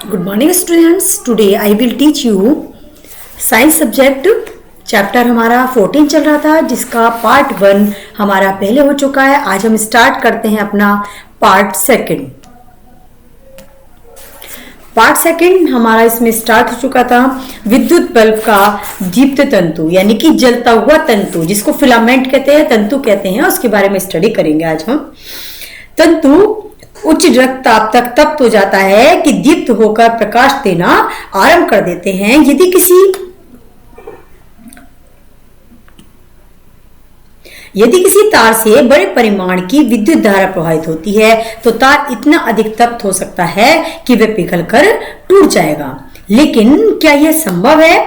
Good morning students. Today I will teach you science subject chapter हमारा 14 चल रहा था जिसका पार्ट 1 हमारा पहले हो चुका है। आज हम स्टार्ट करते हैं अपना पार्ट सेकंड। पार्ट सेकंड हमारा इसमें स्टार्ट हो चुका था विद्युत बल्ब का दीप्त तंतु यानी कि जलता हुआ तंतु जिसको फिलामेंट कहते हैं, तंतु कहते हैं, उसके बारे में स्टडी करेंगे आज हम। तंतु उच्च रक्तचाप तक तप्त हो जाता है कि दीप्त होकर प्रकाश देना आरंभ कर देते हैं। यदि किसी तार से बड़े परिमाण की विद्युत धारा प्रवाहित होती है तो तार इतना अधिक तप्त हो सकता है कि वह पिघलकर टूट जाएगा। लेकिन क्या यह संभव है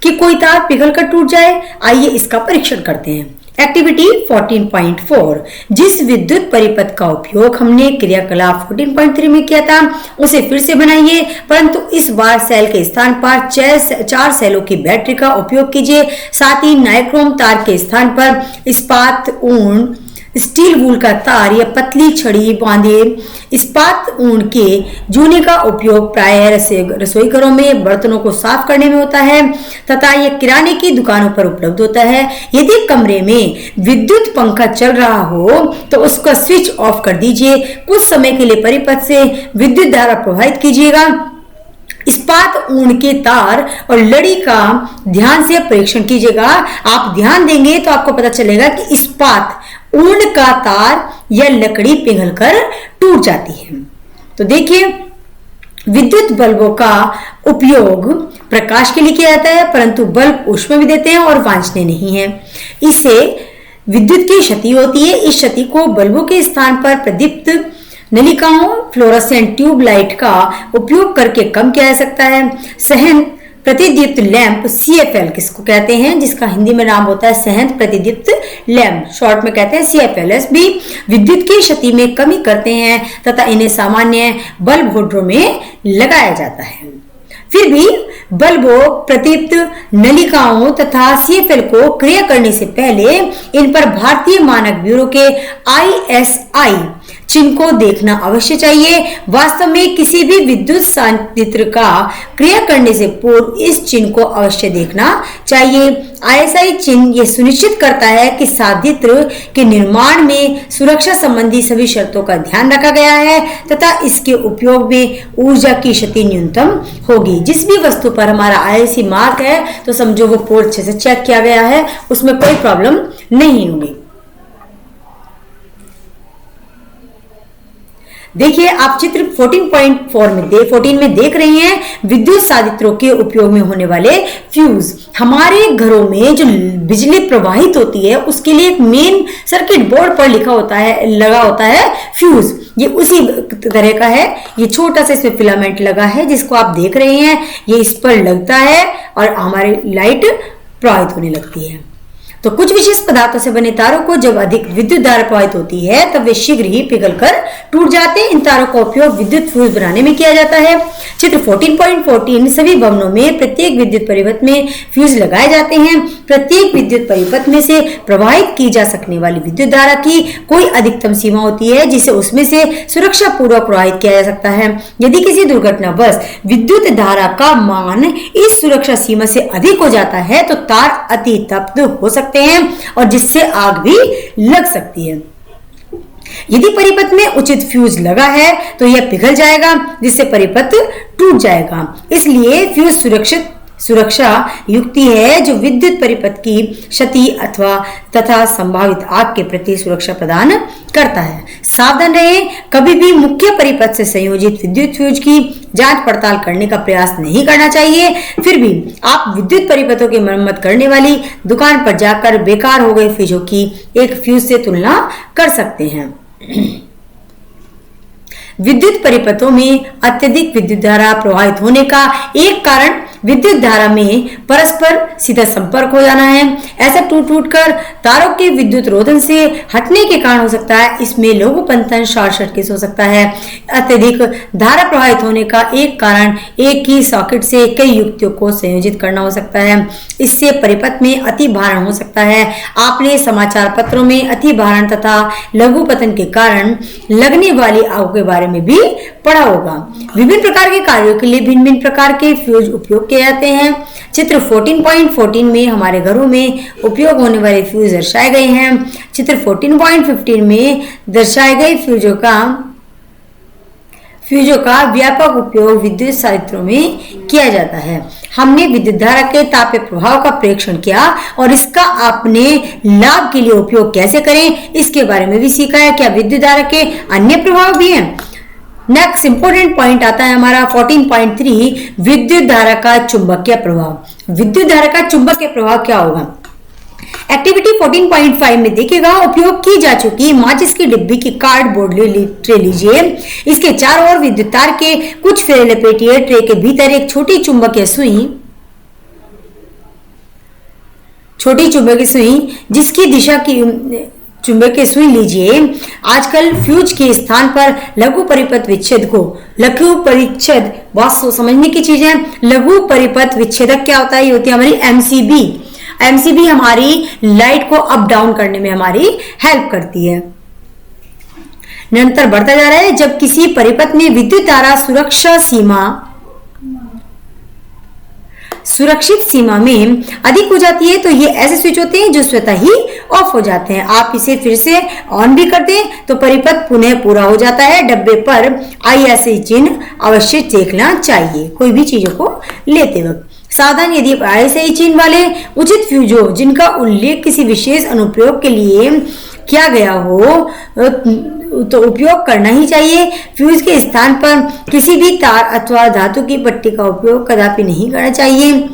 कि कोई तार पिघलकर टूट जाए? आइए इसका परीक्षण करते हैं। एक्टिविटी 14.4 जिस विद्युत परिपथ का उपयोग हमने क्रियाकलाप 14.3 में किया था उसे फिर से बनाइए, परंतु इस बार सेल के स्थान पर 4 सेलों की बैटरी का उपयोग कीजिए। साथ ही नाइक्रोम तार के स्थान पर इस्पात ऊन, स्टील वूल का तार या पतली छड़ी बांधे। इस्पात ऊन के जूने का उपयोग प्रायः रसोई घरों में बर्तनों को साफ करने में होता है तथा यह किराने की दुकानों पर उपलब्ध होता है। यदि कमरे में विद्युत पंखा चल रहा हो तो उसका स्विच ऑफ कर दीजिए। कुछ समय के लिए परिपथ से विद्युत धारा प्रवाहित कीजिएगा। इस्पात ऊन के तार और लड़ी का ध्यान से परीक्षण कीजिएगा। आप ध्यान देंगे तो आपको पता चलेगा कि इस्पात ऊन का तार या लकड़ी पिघलकर टूट जाती है। तो देखिए, विद्युत बल्बों का उपयोग प्रकाश के लिए किया जाता है, परंतु बल्ब ऊष्मा भी देते हैं और वांछनीय नहीं है। इससे विद्युत की क्षति होती है। इस क्षति को बल्बों के स्थान पर प्रदीप्त नलिकाओं, फ्लोरोसेंट ट्यूब लाइट का उपयोग करके कम किया जा सकता है। सहन प्रतिदीप्त लैंप CFL किसको कहते हैं, जिसका हिंदी में नाम होता है सहन प्रतिदीप्त लैंप, शॉर्ट में कहते हैं CFLS, भी विद्युत की क्षति में कमी करते हैं तथा इन्हें सामान्य बल्ब होल्डरों में लगाया जाता है। फिर भी बल्बों, प्रदीप्त नलिकाओं तथा CFL को क्रिया करने से पहले इन पर भारतीय मानक ब्यूरो के ISI चिन्ह को देखना अवश्य चाहिए। वास्तव में किसी भी विद्युत संयंत्र का क्रिया करने से पूर्व इस चिन्ह को अवश्य देखना चाहिए। ISI चिन्ह यह सुनिश्चित करता है कि संयंत्र के निर्माण में सुरक्षा संबंधी सभी शर्तों का ध्यान रखा गया है तथा इसके उपयोग में ऊर्जा की क्षति न्यूनतम होगी। जिस भी वस्तु पर हमारा ISI मार्क है तो समझो वो पोर्ट अच्छे से चेक किया गया है, उसमें कोई प्रॉब्लम नहीं होगी। देखिए, आप चित्र 14 में देख रहे हैं विद्युत संयंत्रों के उपयोग में होने वाले फ्यूज। हमारे घरों में जो बिजली प्रवाहित होती है उसके लिए एक मेन सर्किट बोर्ड पर लगा होता है फ्यूज। ये उसी तरह का है। ये छोटा सा इसमें फिलामेंट लगा है जिसको आप देख रहे हैं। ये इस पर लगता है और हमारी लाइट प्रवाहित होने लगती है। तो कुछ विशेष पदार्थों से बने तारों को जब अधिक विद्युत धारा प्रवाहित होती है तब वे शीघ्र ही पिघलकर टूट जाते हैं। इन तारों का उपयोग विद्युत फ्यूज बनाने में किया जाता है। चित्र 14.14 सभी भवनों में प्रत्येक विद्युत परिपथ में फ्यूज लगाए जाते हैं। प्रत्येक विद्युत परिपथ में से प्रवाहित की जा सकने वाली विद्युत धारा की कोई अधिकतम सीमा होती है जिसे उसमें से सुरक्षा पूर्वक प्रवाहित किया जा सकता है। यदि किसी दुर्घटनावश विद्युत धारा का मान इस सुरक्षा सीमा से अधिक हो जाता है तो तार अति तप्त हो सकते हैं और जिससे आग भी लग सकती है। यदि परिपथ में उचित फ्यूज लगा है तो यह पिघल जाएगा जिससे परिपथ टूट जाएगा। इसलिए फ्यूज सुरक्षा युक्ति है जो विद्युत परिपथ की क्षति तथा संभावित आग के प्रति सुरक्षा प्रदान करता है। सावधान रहें, कभी भी मुख्य परिपथ से संयोजित विद्युत फ्यूज की जांच पड़ताल करने का प्रयास नहीं करना चाहिए। फिर भी आप विद्युत परिपथों की मरम्मत करने वाली दुकान पर जाकर बेकार हो गए फ्यूजों की एक फ्यूज से तुलना कर सकते हैं। विद्युत परिपथों में अत्यधिक विद्युत धारा प्रवाहित होने का एक कारण विद्युत धारा में परस्पर सीधा संपर्क हो जाना है। ऐसा टूट कर तारों के विद्युत रोधन से हटने के कारण हो सकता है। इसमें लघुपंथन शॉर्ट सर्किट हो सकता है। अत्यधिक धारा प्रवाहित होने का एक कारण एक ही सॉकेट से कई युक्तियों को संयोजित करना हो सकता है। इससे परिपथ में अति भारण हो सकता है। आपने समाचार पत्रों में अति भारण तथा लघुपतन के कारण लगने वाली आग के बारे में भी पढ़ा होगा। विभिन्न प्रकार के कार्यों के लिए भिन्न भिन्न प्रकार के फ्यूज उपयोग किए जाते हैं। चित्र 14.14 में हमारे घरों में उपयोग होने वाले फ्यूज दर्शाए गए हैं। चित्र 14.15 में दर्शाए गए फ्यूजों का व्यापक उपयोग विद्युत संयंत्रों में किया जाता है। हमने विद्युत धारा के तापीय प्रभाव का प्रेक्षण किया और इसका अपने लाभ के लिए उपयोग कैसे करें इसके बारे में भी सीखा है। क्या विद्युत धारा के अन्य प्रभाव भी हैं? नेक्स्ट इंपोर्टेंट पॉइंट आता है हमारा 14.3 विद्युत धारा का चुंबकीय प्रभाव। विद्युत धारा का चुंबकीय प्रभाव क्या होगा? एक्टिविटी 14.5 में देखिएगा, उपयोग की जा चुकी माचिस की डिब्बी की कार्डबोर्ड ट्रे लीजिए। इसके चारों ओर विद्युत तार के कुछ फेरे लपेटिए। ट्रे के भीतर एक छोटी चुंबकीय सुई जिसकी दिशा की चुंबकीय सुई लीजिए। आजकल फ्यूज के स्थान पर लघु परिपथ विच्छेद बहुत समझने की चीज है। लघु परिपथ विच्छेदक क्या होता है? ये होती है हमारी एमसीबी। एमसीबी हमारी लाइट को अप डाउन करने में हमारी हेल्प करती है। निरंतर बढ़ता जा रहा है। जब किसी परिपथ में विद्युत धारा सुरक्षित सीमा में अधिक हो जाती है तो ये ऐसे स्विच होते हैं जो स्वतः ही ऑफ हो जाते हैं। आप इसे फिर से ऑन भी कर दें तो परिपथ पुनः पूरा हो जाता है। डब्बे पर ISI चिन्ह अवश्य देखना चाहिए कोई भी चीजों को लेते वक्त। सावधान, यदि ISI चिन्ह वाले उचित फ्यूजो जिनका उल्लेख किसी विशेष अनुप्रयोग के लिए किया गया हो तो उपयोग करना ही चाहिए। फ्यूज के स्थान पर किसी भी तार अथवा धातु की पट्टी का उपयोग कदापि नहीं करना चाहिए।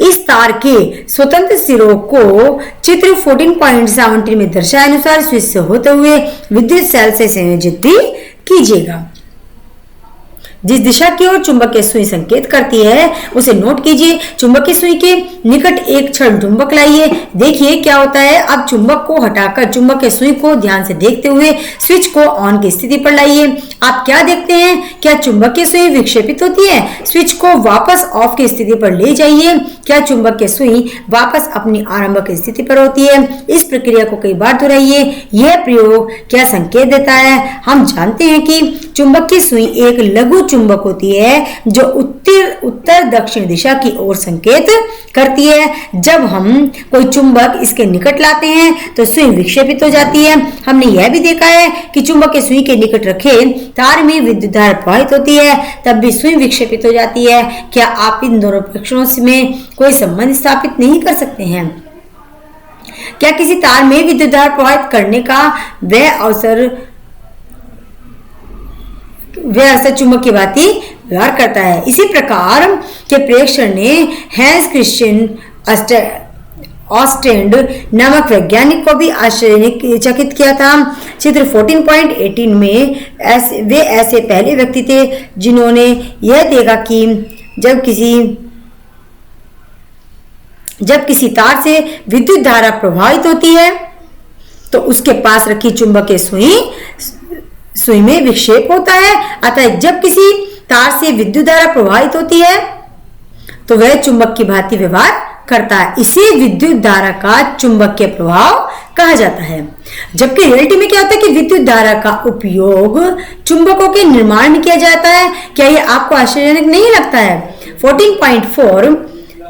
इस तार के स्वतंत्र सिरों को चित्र 14.17 में दर्शाए अनुसार स्विच से होते हुए विद्युत सेल से संयोजित भी कीजिएगा। जिस दिशा की ओर चुंबकीय सुई संकेत करती है उसे नोट कीजिए। चुंबकीय सुई के निकट एक क्षण चुंबक लाइए। देखिए क्या होता है। अब चुंबक को हटाकर चुंबकीय सुई को ध्यान से देखते हुए स्विच को ऑन की स्थिति पर लाइए। आप क्या देखते हैं? क्या चुंबकीय सुई विक्षेपित होती है? स्विच को वापस ऑफ की स्थिति पर ले जाइए। क्या चुंबकीय सुई वापस अपनी आरंभिक स्थिति पर होती है? इस प्रक्रिया को कई बार दोहराइए। यह प्रयोग क्या संकेत देता है? हम जानते हैं कि चुंबकीय सुई एक लघु चुंबक होती है जो उत्तर दक्षिण दिशा की ओर संकेत करती है। जब हम कोई चुंबक इसके निकट लाते हैं तो सुई विक्षेपित हो जाती है। हमने यह भी देखा है कि चुंबक के सुई के निकट रखे तार में विद्युत धारा प्रवाहित होती है तब भी सुई विक्षेपित हो जाती है। क्या आप इन दोनों प्रेक्षणों में कोई संबंध स्थापित नहीं कर सकते हैं? क्या किसी तार में विद्युत धारा प्रवाहित करने का वह अवसर चुंबक की भांति व्यवहार करता है? इसी प्रकार के प्रेक्षण ने हैंस क्रिश्चियन ऑस्टेंड नामक वैज्ञानिक को भी आश्चर्यचकित किया था। चित्र 14.18 में वे ऐसे पहले व्यक्ति थे जिन्होंने यह देखा कि जब किसी तार से विद्युत धारा प्रवाहित होती है तो उसके पास रखी चुंबकीय सुई में विक्षेप होता है। अतः जब किसी तार से विद्युत धारा प्रवाहित होती है तो वह चुंबक की भांति व्यवहार करता है। इसे विद्युत धारा का चुंबकीय प्रभाव कहा जाता है। जबकि रियलिटी में क्या होता है कि विद्युत धारा का उपयोग चुंबकों के निर्माण में किया जाता है। क्या यह आपको आश्चर्यजनक नहीं लगता है? 14.4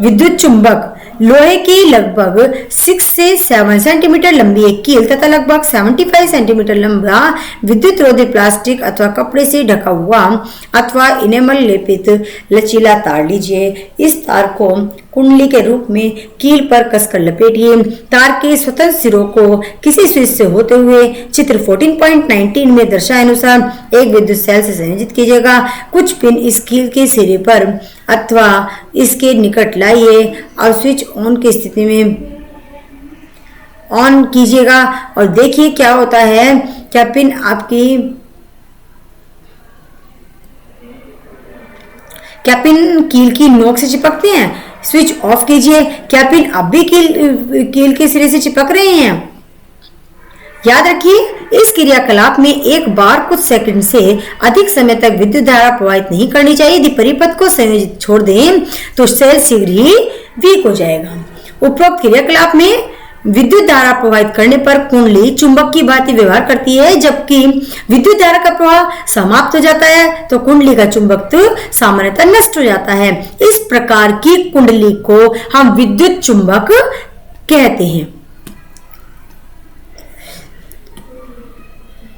विद्युत चुंबक लोहे की लगभग 6 से 7 सेंटीमीटर लंबी एक कील तथा लगभग 75 सेंटीमीटर लंबा विद्युत रोधी प्लास्टिक अथवा कपड़े से ढका हुआ अथवा इनेमल लेपित लचीला तार लीजिए। इस तार को कुंडली के रूप में कील पर कसकर लपेटिए। तार के स्वतंत्र सिरों को किसी स्विच से होते हुए चित्र 14.19 में दर्शाए अनुसार एक विद्युत सेल से संयोजित कीजिएगा। कुछ पिन इस कील के सिरे पर अथवा इसके निकट लाइए और स्विच ऑन की स्थिति में ऑन कीजिएगा और देखिए क्या होता है। क्या क्या पिन कील की नोक से चिपकते हैं? स्विच ऑफ कीजिए। क्या पिन अब भी कील के सिरे से चिपक रहे हैं? याद रखिए, इस क्रियाकलाप में एक बार कुछ सेकंड से अधिक समय तक विद्युत धारा प्रवाहित नहीं करनी चाहिए। यदि परिपथ को संयोजित छोड़ दें तो सेल शीघ्र ही वीक हो जाएगा। उपरोक्त क्रियाकलाप में विद्युत धारा प्रवाहित करने पर कुंडली चुंबक की भांति व्यवहार करती है। जबकि विद्युत धारा का प्रवाह समाप्त हो जाता है तो कुंडली का चुंबकत्व सामान्यतः नष्ट हो जाता है। इस प्रकार की कुंडली को हम विद्युत चुंबक कहते हैं।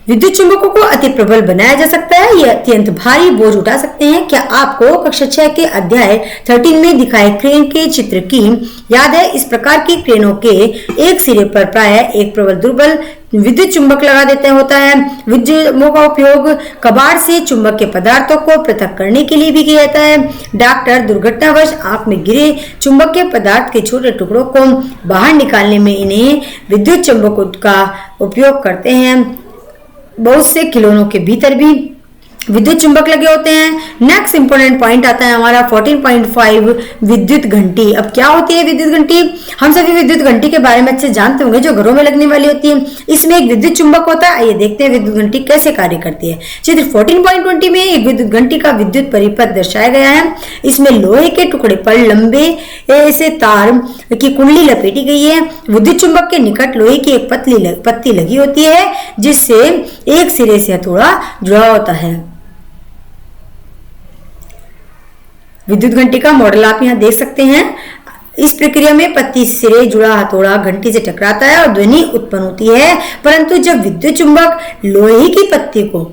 विद्युत चुंबकों को अति प्रबल बनाया जा सकता है। यह अत्यंत भारी बोझ उठा सकते हैं। क्या आपको कक्षा 6 के अध्याय 13 में दिखाए क्रेन के चित्र की याद है? इस प्रकार की क्रेनों के एक सिरे पर प्रायः एक प्रबल दुर्बल विद्युत चुंबक लगा देते होता है। विद्युतों का उपयोग कबाड़ से चुंबक के पदार्थों को पृथक करने के लिए भी किया जाता है। डॉक्टर दुर्घटनावश आंख में गिरे चुंबक के पदार्थ के छोटे टुकड़ों को बाहर निकालने में इन्हें विद्युत चुंबकों का उपयोग करते हैं। बहुत से खिलौनों के भीतर भी विद्युत चुंबक लगे होते हैं। नेक्स्ट इंपॉर्टेंट पॉइंट आता है हमारा 14.5 विद्युत घंटी। अब क्या होती है विद्युत घंटी? हम सभी विद्युत घंटी के बारे में अच्छे जानते होंगे, जो घरों में लगने वाली होती है। इसमें एक विद्युत चुंबक होता है। आइए देखते हैं विद्युत घंटी कैसे कार्य करती है। चित्र 14.20 में एक विद्युत घंटी का विद्युत परिपथ दर्शाया गया है। इसमें लोहे के टुकड़े पर लंबे से तार की कुंडली लपेटी गई है। विद्युत चुंबक के निकट लोहे की एक पत्ती लगी होती है जिससे एक सिरे से हथौड़ा जुड़ा होता है। विद्युत घंटी का मॉडल आप यहाँ देख सकते हैं। इस प्रक्रिया में पत्ती सिरे जुड़ा हथौड़ा घंटी से टकराता है और ध्वनि उत्पन्न होती है। परंतु जब विद्युत चुंबक लोहे की पत्ती को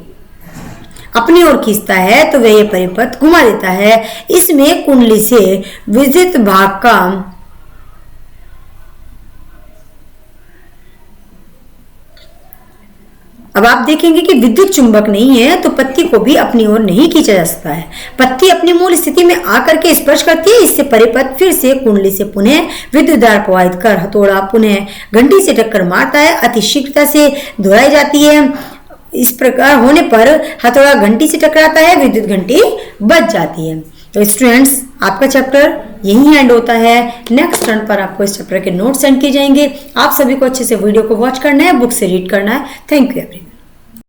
अपनी ओर खींचता है तो वह परिपथ घुमा देता है। इसमें कुंडली से विद्युत भाग का अब आप देखेंगे कि विद्युत चुंबक नहीं है तो पत्ती को भी अपनी ओर नहीं खींचा जा सकता है। पत्ती अपनी मूल स्थिति में आकर के स्पर्श करती है। इससे परिपथ फिर से कुंडली से पुनः विद्युत धारा प्रवाहित कर हथौड़ा पुनः घंटी से टक्कर मारता है। अति शीघ्रता से दोहराई जाती है। इस प्रकार होने पर हथौड़ा घंटी से टकराता है, विद्युत घंटी बच जाती है। तो स्टूडेंट्स, आपका चैप्टर यही एंड होता है। नेक्स्ट टर्न पर आपको इस चैप्टर के नोट्स सेंड किए जाएंगे। आप सभी को अच्छे से वीडियो को वॉच करना है, बुक से रीड करना है। Thank you everyone.